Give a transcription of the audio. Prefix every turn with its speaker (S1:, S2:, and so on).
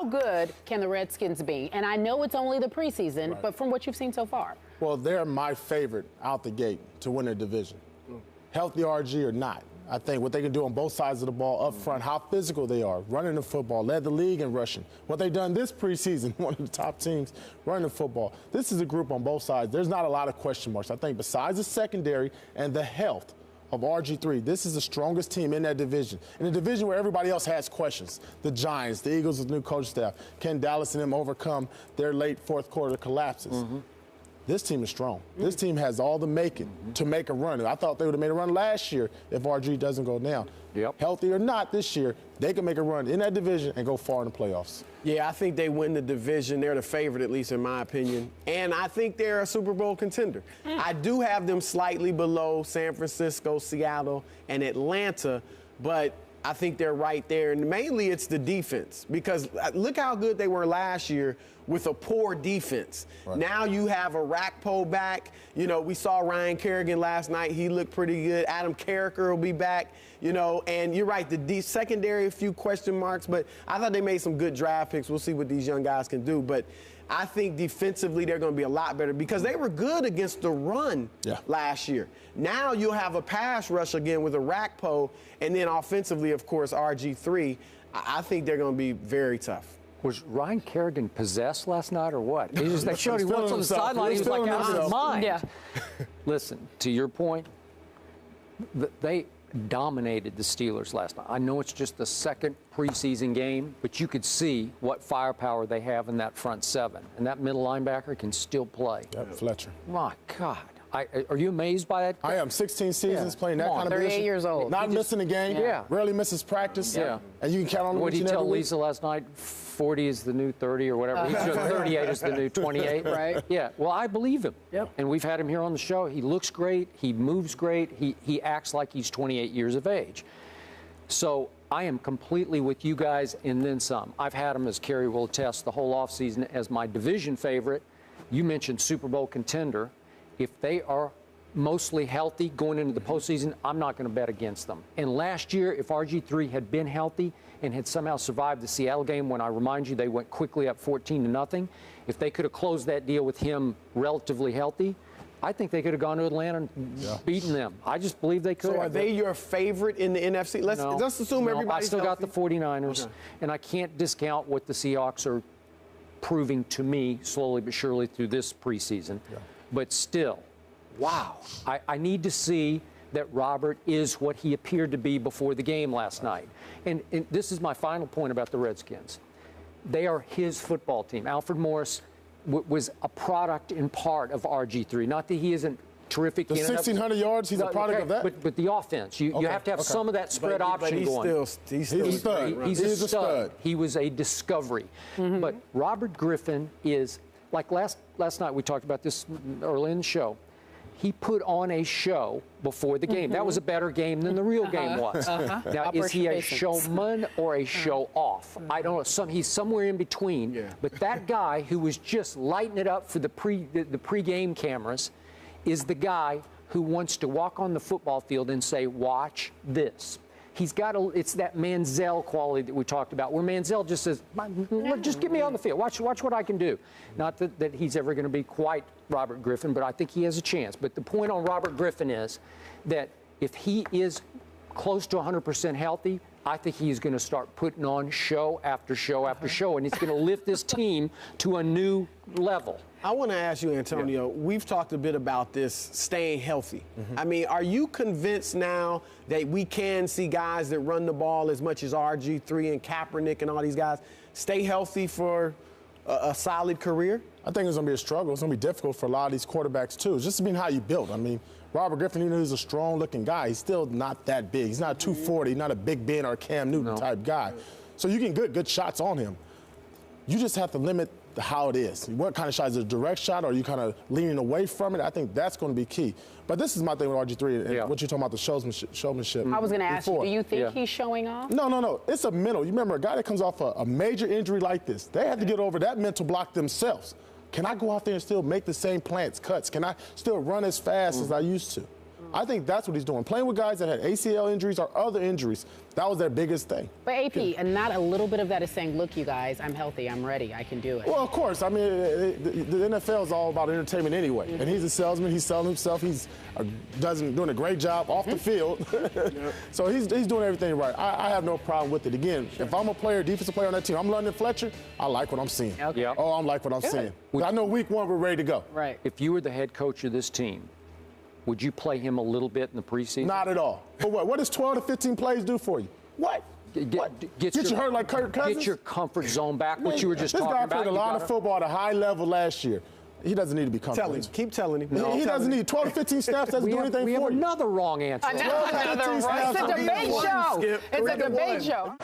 S1: how good can the Redskins be? And I know it's only the preseason, but from what you've seen so far.
S2: Well, they're my favorite out the gate to win their division. Healthy RG or not. I think what they can do on both sides of the ball up front, how physical they are, running the football, led the league in rushing. What they've done this preseason, one of the top teams running the football. This is a group on both sides. There's not a lot of question marks. I think besides the secondary and the health of RG3, this is the strongest team in that division. In a division where everybody else has questions. The Giants, the Eagles with new coach staff. Can Dallas and them overcome their late fourth quarter collapses? This team is strong. This team has all the making to make a run. I thought they would have made a run last year if RG doesn't go down. Healthy or not this year, they can make a run in that division and go far in the playoffs.
S3: Yeah, I think they win the division. They're the favorite, at least in my opinion. And I think they're a Super Bowl contender. I do have them slightly below San Francisco, Seattle, and Atlanta, but I think they're right there. And mainly it's the defense, because look how good they were last year with a poor defense. Now you have a Rakpo back. You know, we saw Ryan Kerrigan last night. He looked pretty good. Adam Carricker will be back, you know, and you're right, the secondary, a few question marks, but I thought they made some good draft picks. We'll see what these young guys can do. But I think defensively they're going to be a lot better because they were good against the run last year. Now you'll have a pass rush again with a Rakpo, and then offensively, of course, RG3. I think they're going to be very tough.
S4: Was Ryan Kerrigan possessed last night or what? They showed he was on the sideline. He was like out of his mind.
S1: Yeah.
S4: Listen, to your point, they dominated the Steelers last night. I know it's just the second preseason game, but you could see what firepower they have in that front seven. And that middle linebacker can still play.
S2: Fletcher.
S4: My God. Are you amazed by that?
S2: I am. 16 seasons playing that kind of
S1: 38
S2: position.
S1: years old.
S2: Not missing a game. Rarely misses practice. And you can count on him.
S4: What did he tell Lisa last night? 40 is the new 30 or whatever. 38 is the new 28.
S1: Right.
S4: Yeah. Well, I believe him. And we've had him here on the show. He looks great. He moves great. He acts like he's 28 years of age. So I am completely with you guys and then some. I've had him, as Kerry will attest, the whole offseason as my division favorite. You mentioned Super Bowl contender. If they are mostly healthy going into the postseason, I'm not going to bet against them. And last year, if RG3 had been healthy and had somehow survived the Seattle game, when I remind you they went quickly up 14-0, if they could have closed that deal with him relatively healthy, I think they could have gone to Atlanta and beaten them. I just believe they could.
S3: So are they your favorite in the NFC? Let's assume everybody's
S4: I still
S3: healthy.
S4: got the 49ers, and I can't discount what the Seahawks are proving to me slowly but surely through this preseason. But still, wow. I need to see that Robert is what he appeared to be before the game last night. And this is my final point about the Redskins. They are his football team. Alfred Morris was a product in part of RG3. Not that he isn't terrific.
S2: The 1,600 yards, he's a product of that?
S4: But the offense, you have to have some of that spread option going.
S2: He's a stud.
S4: He's a stud. He was a discovery. But Robert Griffin is, like last night we talked about this early in the show, he put on a show before the game. That was a better game than the real game was. Now, is he a showman or a show off? I don't know. He's somewhere in between. But that guy who was just lighting it up for the pre-game cameras is the guy who wants to walk on the football field and say, watch this. He's got it's that Manziel quality that we talked about, where Manziel just says, just get me on the field. Watch what I can do. Not that he's ever going to be quite Robert Griffin, but I think he has a chance. But the point on Robert Griffin is that if he is close to 100% healthy, I think he's going to start putting on show after show after show, and he's going to lift this team to a new level.
S3: I want to ask you, Antonio, we've talked a bit about this staying healthy. I mean, are you convinced now that we can see guys that run the ball as much as RG3 and Kaepernick and all these guys stay healthy for a solid career?
S2: I think it's going to be a struggle. It's going to be difficult for a lot of these quarterbacks, too. It's just being how you built. I mean, Robert Griffin, even though he's a strong-looking guy, he's still not that big. He's not 240, not a Big Ben or Cam Newton type guy. So you can get good shots on him. You just have to limit how it is. What kind of shot? Is it a direct shot, or are you kind of leaning away from it? I think that's going to be key. But this is my thing with RG3 and what you're talking about, the showmanship.
S1: I was going to ask you, do you think he's showing off?
S2: No. It's a mental. You remember, a guy that comes off a major injury like this, they have to get over that mental block themselves. Can I go out there and still make the same cuts? Can I still run as fast as I used to? I think that's what he's doing. Playing with guys that had ACL injuries or other injuries, that was their biggest thing.
S1: But AP, and not a little bit of that is saying, look, you guys, I'm healthy, I'm ready, I can do it.
S2: Well, of course. I mean, the NFL is all about entertainment anyway. And he's a salesman. He's selling himself. He's doing a great job off the field. So he's doing everything right. I have no problem with it. Again, if I'm a player, defensive player on that team, I'm London Fletcher, I like what I'm seeing.
S1: Okay.
S4: Yeah.
S2: Oh, I'm like what I'm seeing. I know week 1 we're ready to go.
S1: Right.
S4: If you were the head coach of this team, would you play him a little bit in the preseason?
S2: Not at all. But what does 12 to 15 plays do for you? What? Get you hurt like Kirk Cousins?
S4: Get your comfort zone back, what you were just talking about.
S2: This guy played a lot of football at a high level last year. He doesn't need to be comfortable.
S3: Keep telling him.
S2: He doesn't need 12 to 15 snaps. Doesn't do anything
S4: we
S2: for
S4: have
S2: you.
S4: another wrong answer.
S1: Another right. It's a debate show. It's a debate show.